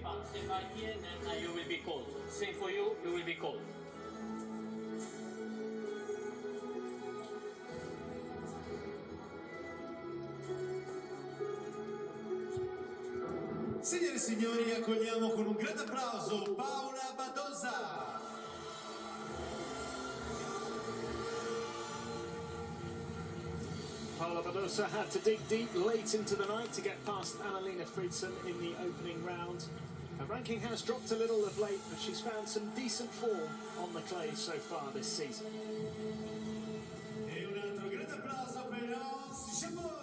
pas. Step back here, then you will be cold. Same for you, you will be cold. Signore e signori, accogliamo con un grande applauso Paula Badosa. Paula Badosa had to dig deep late into the night to get past Annalena Friedson in the opening round. Her ranking has dropped a little of late, but she's found some decent form on the clay so far this season. E un altro grande applauso per Ons Jabeur.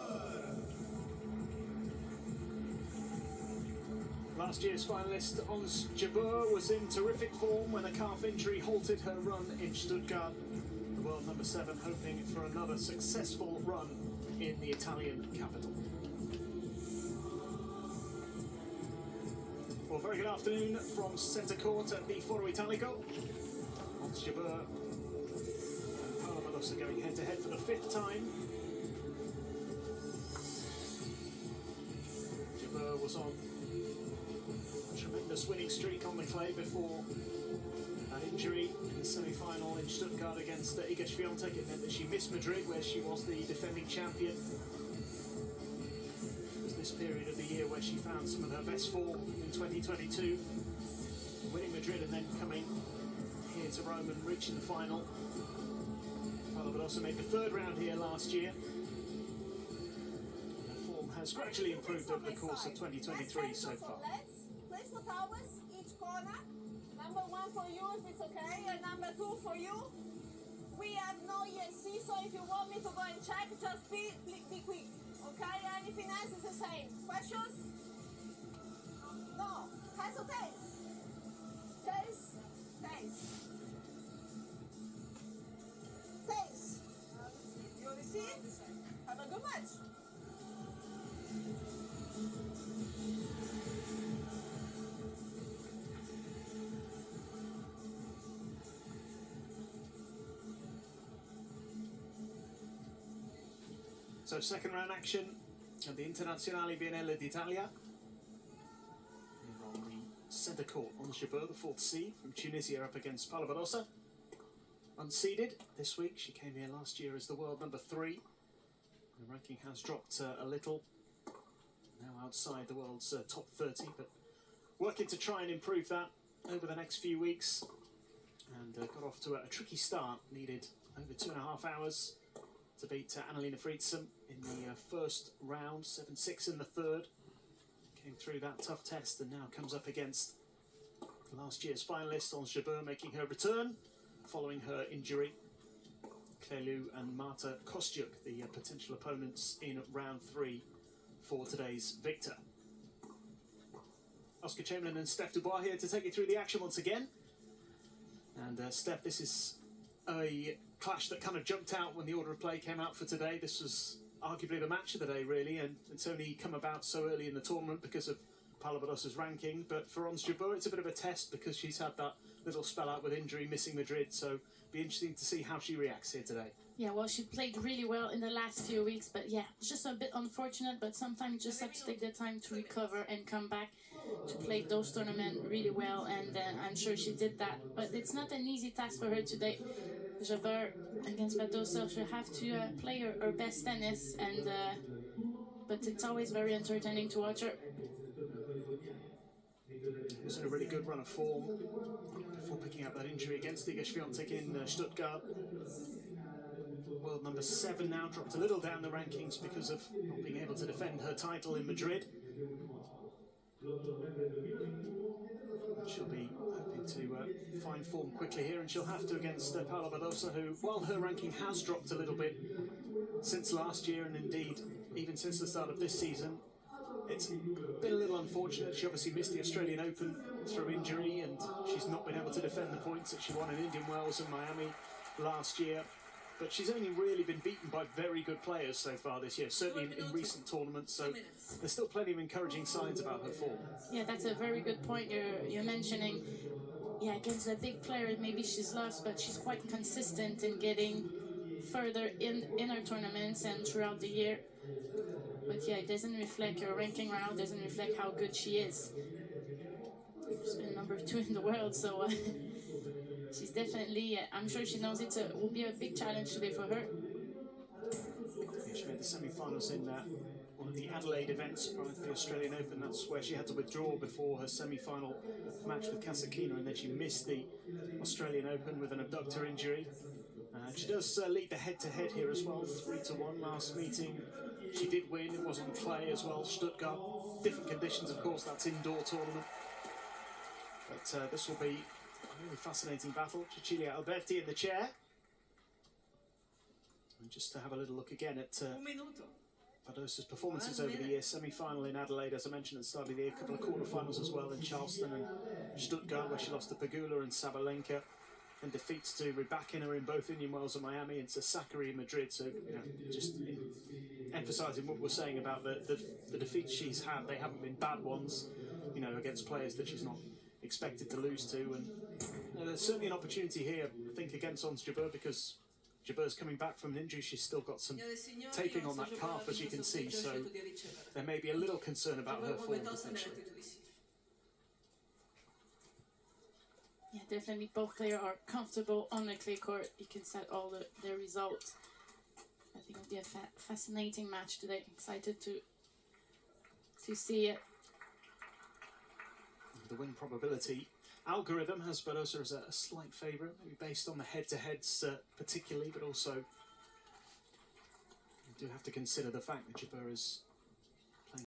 Last year's finalist Ons Jabeur was in terrific form when a calf injury halted her run in Stuttgart. The world number 7 hoping for another successful run in the Italian capital. Well, very good afternoon from centre court at the Foro Italico. Ons Jabeur and Paula Badosa going head to head for the 5th time. Jabeur was on a tremendous winning streak on the clay before an injury in the semi-final in Stuttgart against Iga Świątek. It meant that she missed Madrid, where she was the defending champion. It was this period of the year where she found some of her best form in 2022, winning Madrid and then coming here to Rome and reaching the final. Paula Badosa made the 3rd round here last year. Her form has gradually improved over the course of 2023 so far. Place the towels each corner. Number 1 for you if it's okay, and number 2 for you. We have no ESC, so if you want me to go and check, just be quick. Okay, anything else is the same. Questions? No. Has or taste? Taste? Taste. Taste. You receive? Have a good match. So 2nd round action at the Internazionale Biennale d'Italia. Here on the centre court, Ons Jabeur, the 4th seed from Tunisia, up against Paula Badosa. Unseeded this week, she came here last year as the world number 3. The ranking has dropped a little, now outside the world's top 30, but working to try and improve that over the next few weeks. And got off to a tricky start, needed over 2.5 hours to beat Annalena Friedson in the 1st round, 7-6 in the 3rd. Came through that tough test and now comes up against last year's finalist, Ons Jabeur, making her return following her injury. Klelu and Marta Kostyuk, the potential opponents in round 3 for today's victor. Oscar Chamberlain and Steph Dubois here to take you through the action once again. And Steph, this is a clash that kind of jumped out when the order of play came out for today. This was arguably the match of the day, really, and it's only come about so early in the tournament because of Paula Badosa's ranking. But for Ons Jabeur, it's a bit of a test because she's had that little spell out with injury, missing Madrid. So be interesting to see how she reacts here today. Yeah, well, she played really well in the last few weeks, but yeah, it's just a bit unfortunate, but sometimes you just have to take the time to recover and come back to play those tournaments really well, and I'm sure she did that. But it's not an easy task for her today. Jabeur against Badosa, she'll have to play her best tennis, and but it's always very entertaining to watch her. It was in a really good run of form before picking up that injury against Iga Świątek in Stuttgart. World number 7 now, dropped a little down the rankings because of not being able to defend her title in Madrid. She'll be hoping to find form quickly here, and she'll have to against Paula Badosa, who, while her ranking has dropped a little bit since last year, and indeed even since the start of this season, it's been a little unfortunate. She obviously missed the Australian Open through injury, and she's not been able to defend the points that she won in Indian Wells and Miami last year. But she's only really been beaten by very good players so far this year, certainly in recent tournaments, so there's still plenty of encouraging signs about her form. Yeah, that's a very good point you're mentioning. Yeah, against a big player, maybe she's lost, but she's quite consistent in getting further in her tournaments and throughout the year. But yeah, it doesn't reflect her ranking round, doesn't reflect how good she is. She's been number 2 in the world, so she's definitely, I'm sure she knows it will be a big challenge today for her. Yeah, she made the semi-finals in one of the Adelaide events prior to the Australian Open. That's where she had to withdraw before her semi-final match with Kasatkina, and then she missed the Australian Open with an abductor injury. She does lead the head-to-head here as well, 3-1 last meeting. She did win, it was on clay as well, Stuttgart. Different conditions, of course, that's indoor tournament. But this will be a really fascinating battle. Cecilia Alberti in the chair. And just to have a little look again at Badosa's performances over the year. Semi-final in Adelaide, as I mentioned at the start of the year. A couple of quarter-finals as well in Charleston and Stuttgart, where she lost to Pegula and Sabalenka. And defeats to Rybakina in both Indian Wells and Miami, and to Sakkari in Madrid. So, just emphasising what we're saying about the defeats she's had. They haven't been bad ones, against players that she's not expected to lose to. And there's certainly an opportunity here, I think, against Ons Jabeur, because Jabeur's coming back from an injury. She's still got some taping on that calf, as you can see. So there may be a little concern about her form potentially. Yeah, definitely both players are comfortable on the clay court. You can set all the results. I think it'll be a fascinating match today. Excited to see it. The win probability algorithm has Badosa as a slight favourite, maybe based on the head-to-heads particularly, but also you do have to consider the fact that Jabeur has